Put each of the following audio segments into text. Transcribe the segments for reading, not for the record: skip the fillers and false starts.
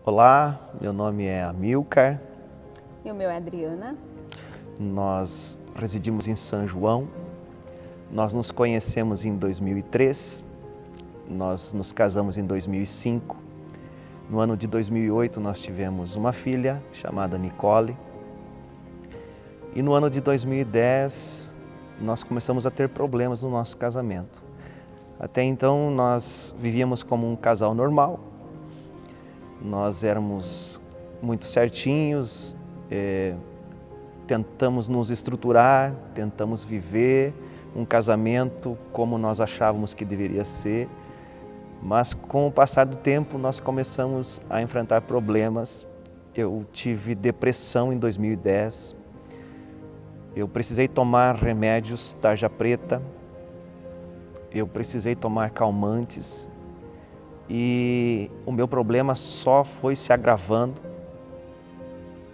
Olá, meu nome é Amilcar, E o meu é Adriana. nós residimos em São João, nós nos conhecemos em 2003, nós nos casamos em 2005, no ano de 2008 nós tivemos uma filha chamada Nicole e no ano de 2010 nós começamos a ter problemas no nosso casamento. Até então nós vivíamos como um casal normal, nós éramos muito certinhos, tentamos nos estruturar, tentamos viver um casamento como nós achávamos que deveria ser, mas com o passar do tempo nós começamos a enfrentar problemas. Eu tive depressão em 2010, eu precisei tomar remédios tarja preta, eu precisei tomar calmantes e o meu problema só foi se agravando.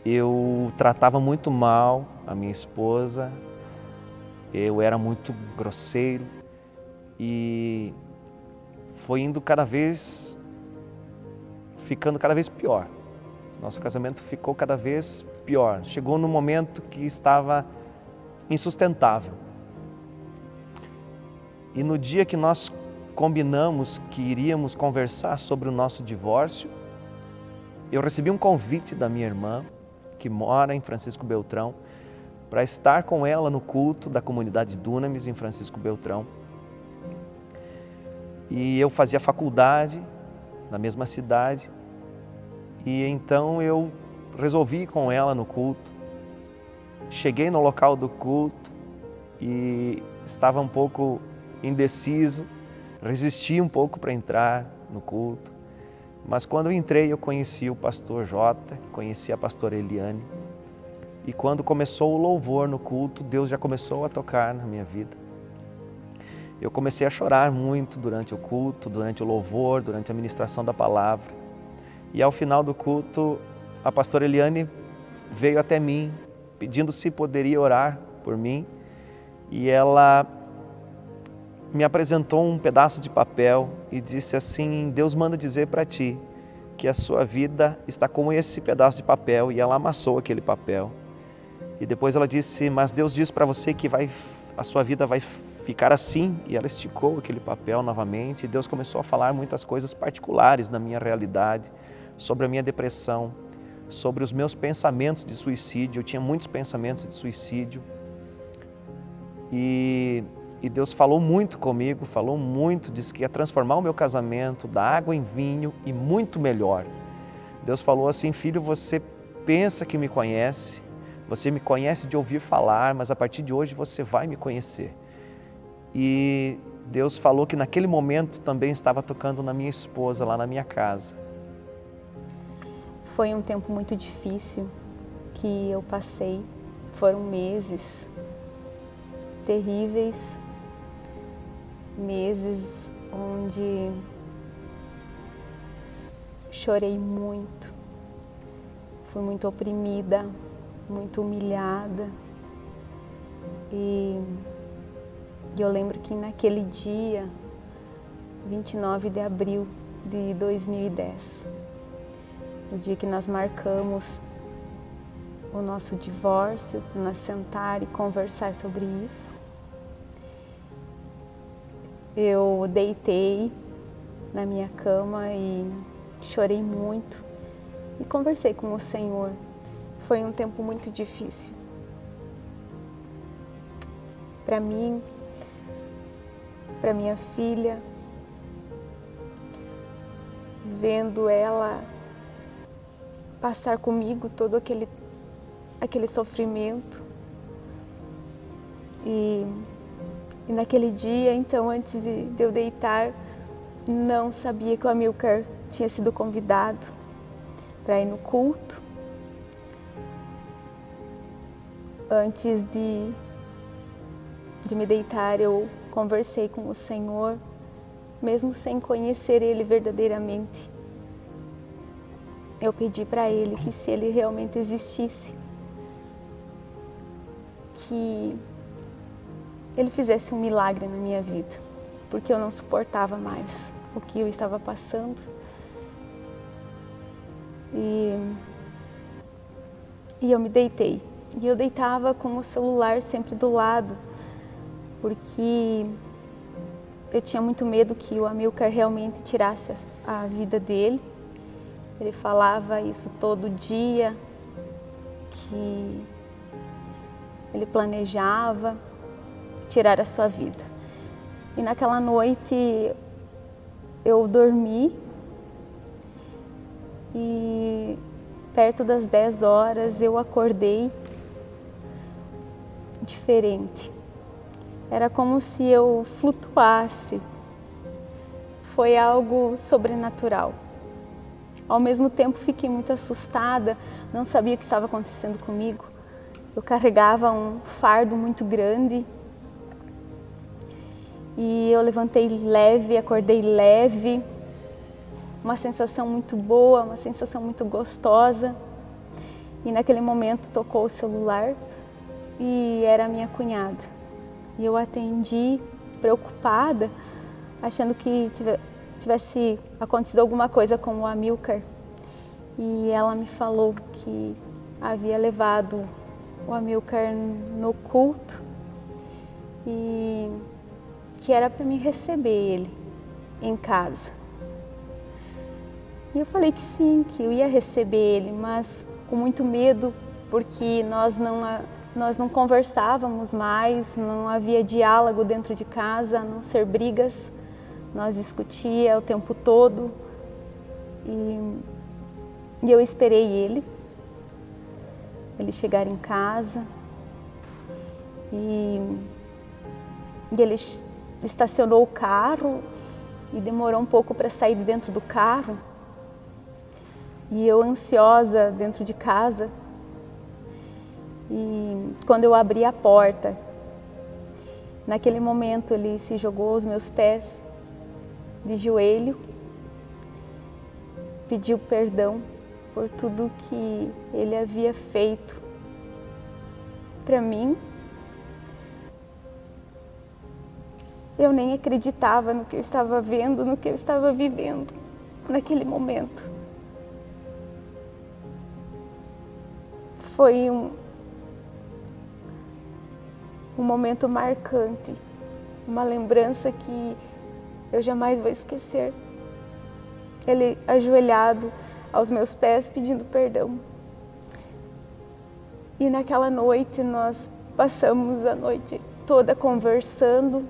Eu tratava muito mal a minha esposa, eu era muito grosseiro e foi ficando cada vez pior. Nosso casamento ficou cada vez pior. Chegou num momento que estava insustentável. E no dia que nós combinamos que iríamos conversar sobre o nosso divórcio, eu recebi um convite da minha irmã, que mora em Francisco Beltrão, para estar com ela no culto da comunidade Dunamis em Francisco Beltrão. E eu fazia faculdade na mesma cidade, e então eu resolvi ir com ela no culto. Cheguei no local do culto e estava um pouco indeciso, resisti um pouco para entrar no culto, mas quando eu entrei eu conheci o pastor Jota, conheci a pastora Eliane, e quando começou o louvor no culto, Deus já começou a tocar na minha vida. Eu comecei a chorar muito durante o culto, durante o louvor, durante a ministração da palavra, e ao final do culto a pastora Eliane veio até mim pedindo se poderia orar por mim, e ela me apresentou um pedaço de papel e disse assim: Deus manda dizer para ti que a sua vida está como esse pedaço de papel, e ela amassou aquele papel. E depois ela disse: mas Deus diz para você que a sua vida vai ficar assim, e ela esticou aquele papel novamente, e Deus começou a falar muitas coisas particulares da minha realidade, sobre a minha depressão, sobre os meus pensamentos de suicídio. Eu tinha muitos pensamentos de suicídio, e Deus falou muito comigo, falou muito, disse que ia transformar o meu casamento da água em vinho e muito melhor. Deus falou assim: filho, você pensa que me conhece, você me conhece de ouvir falar, mas a partir de hoje você vai me conhecer. E Deus falou que naquele momento também estava tocando na minha esposa, lá na minha casa. Foi um tempo muito difícil que eu passei. Foram meses terríveis, meses onde chorei muito, fui muito oprimida, muito humilhada. E eu lembro que naquele dia, 29 de abril de 2010, o dia que nós marcamos o nosso divórcio, para nós sentar e conversar sobre isso, eu deitei na minha cama e chorei muito e conversei com o Senhor. Foi um tempo muito difícil para mim, para minha filha, vendo ela passar comigo todo aquele sofrimento. E naquele dia, então, antes de eu deitar, não sabia que o Amilcar tinha sido convidado para ir no culto. Antes de me deitar, eu conversei com o Senhor, mesmo sem conhecer Ele verdadeiramente. Eu pedi para Ele que, se Ele realmente existisse, que Ele fizesse um milagre na minha vida, porque eu não suportava mais o que eu estava passando. e eu me deitei. E eu deitava com o celular sempre do lado, porque eu tinha muito medo que o Amilcar realmente tirasse a vida dele. Ele falava isso todo dia, que ele planejava tirar a sua vida. E naquela noite eu dormi e perto das 10 horas eu acordei diferente. Era como se eu flutuasse. Foi algo sobrenatural. Ao mesmo tempo fiquei muito assustada, não sabia o que estava acontecendo comigo. Eu carregava um fardo muito grande e eu levantei leve, acordei leve, uma sensação muito boa, uma sensação muito gostosa. E naquele momento tocou o celular e era a minha cunhada. E eu atendi preocupada, achando que tivesse acontecido alguma coisa com o Amilcar. E ela me falou que havia levado o Amilcar no culto e que era para mim receber ele em casa. E eu falei que sim, que eu ia receber ele, mas com muito medo, porque nós não conversávamos mais, não havia diálogo dentro de casa, a não ser brigas. Nós discutia o tempo todo e eu esperei ele chegar em casa e ele estacionou o carro e demorou um pouco para sair de dentro do carro. E eu ansiosa dentro de casa. E quando eu abri a porta, naquele momento ele se jogou aos meus pés, de joelho, pediu perdão por tudo que ele havia feito para mim. Eu nem acreditava no que eu estava vendo, no que eu estava vivendo naquele momento. Foi um momento marcante, uma lembrança que eu jamais vou esquecer. Ele ajoelhado aos meus pés pedindo perdão. E naquela noite nós passamos a noite toda conversando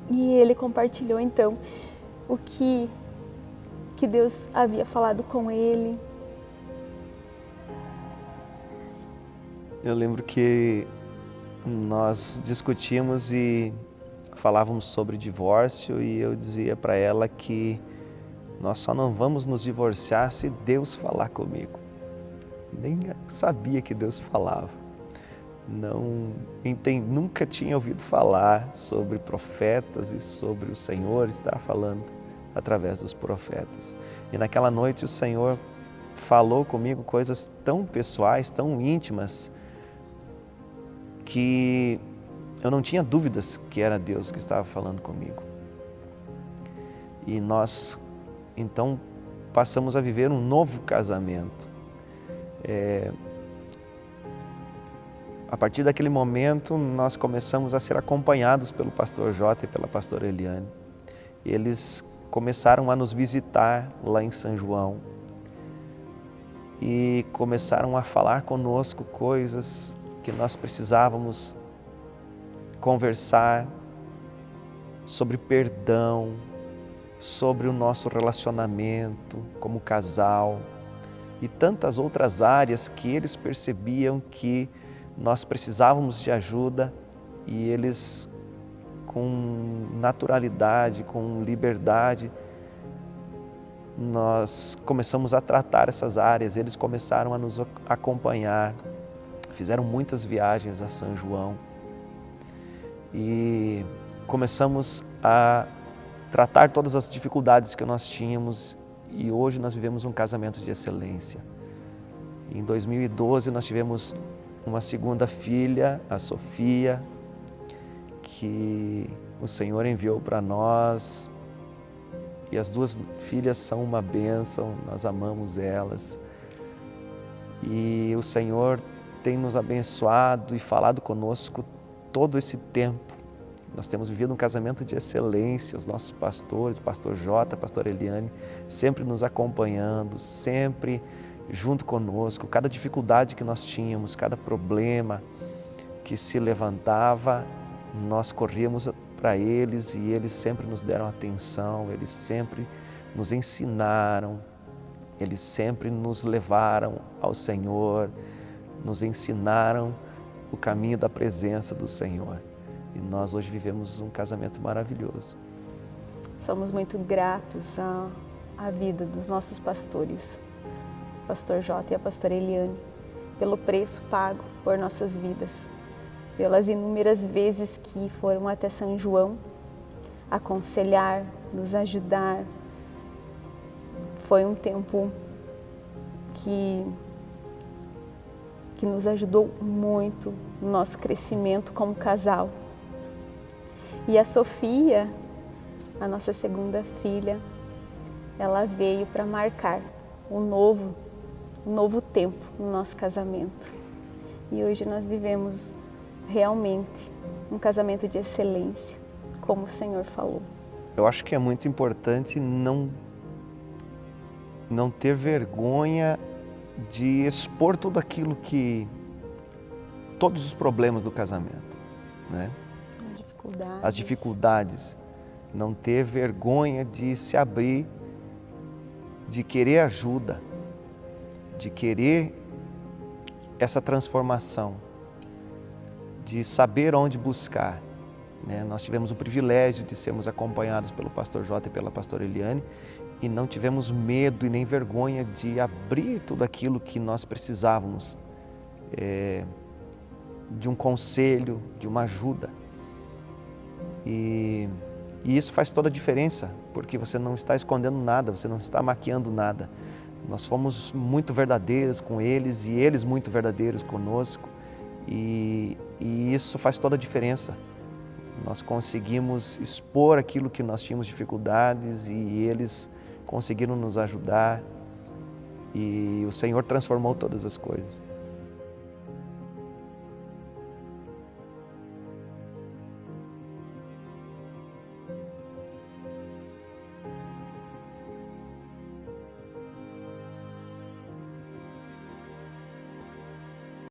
e ele compartilhou então o que Deus havia falado com ele. Eu lembro que nós discutíamos e falávamos sobre divórcio e eu dizia para ela que nós só não vamos nos divorciar se Deus falar comigo. Nem sabia que Deus falava. Nunca tinha ouvido falar sobre profetas e sobre o Senhor estar falando através dos profetas. E naquela noite o Senhor falou comigo coisas tão pessoais, tão íntimas, que eu não tinha dúvidas que era Deus que estava falando comigo. E nós, então, passamos a viver um novo casamento. A partir daquele momento, nós começamos a ser acompanhados pelo pastor Jota e pela pastora Eliane. Eles começaram a nos visitar lá em São João e começaram a falar conosco coisas que nós precisávamos conversar sobre perdão, sobre o nosso relacionamento como casal e tantas outras áreas que eles percebiam que nós precisávamos de ajuda e eles, com naturalidade, com liberdade, nós começamos a tratar essas áreas, eles começaram a nos acompanhar, fizeram muitas viagens a São João e começamos a tratar todas as dificuldades que nós tínhamos e hoje nós vivemos um casamento de excelência. Em 2012 nós tivemos uma segunda filha, a Sofia, que o Senhor enviou para nós E as duas filhas são uma bênção, nós amamos elas. E o Senhor tem nos abençoado e falado conosco todo esse tempo. Nós temos vivido um casamento de excelência, os nossos pastores, o pastor Jota, a pastora Eliane, sempre nos acompanhando, sempre junto conosco. Cada dificuldade que nós tínhamos, cada problema que se levantava, nós corríamos para eles e eles sempre nos deram atenção, eles sempre nos ensinaram, eles sempre nos levaram ao Senhor, nos ensinaram o caminho da presença do Senhor. E nós hoje vivemos um casamento maravilhoso. Somos muito gratos à vida dos nossos pastores, o pastor Jota e a pastora Eliane, pelo preço pago por nossas vidas, pelas inúmeras vezes que foram até São João aconselhar, nos ajudar. Foi um tempo que nos ajudou muito no nosso crescimento como casal. E a Sofia, a nossa segunda filha, ela veio para marcar um novo tempo no nosso casamento. E hoje nós vivemos realmente um casamento de excelência, como o Senhor falou. Eu acho que é muito importante não ter vergonha de expor tudo aquilo todos os problemas do casamento, né? As dificuldades, não ter vergonha de se abrir, de querer ajuda, de querer essa transformação, de saber onde buscar, né? Nós tivemos o privilégio de sermos acompanhados pelo pastor Jota e pela pastora Eliane e não tivemos medo e nem vergonha de abrir tudo aquilo que nós precisávamos, de um conselho, de uma ajuda. E isso faz toda a diferença, porque você não está escondendo nada, você não está maquiando nada. Nós fomos muito verdadeiros com eles e eles muito verdadeiros conosco. E isso faz toda a diferença. Nós conseguimos expor aquilo que nós tínhamos dificuldades e eles conseguiram nos ajudar. E o Senhor transformou todas as coisas.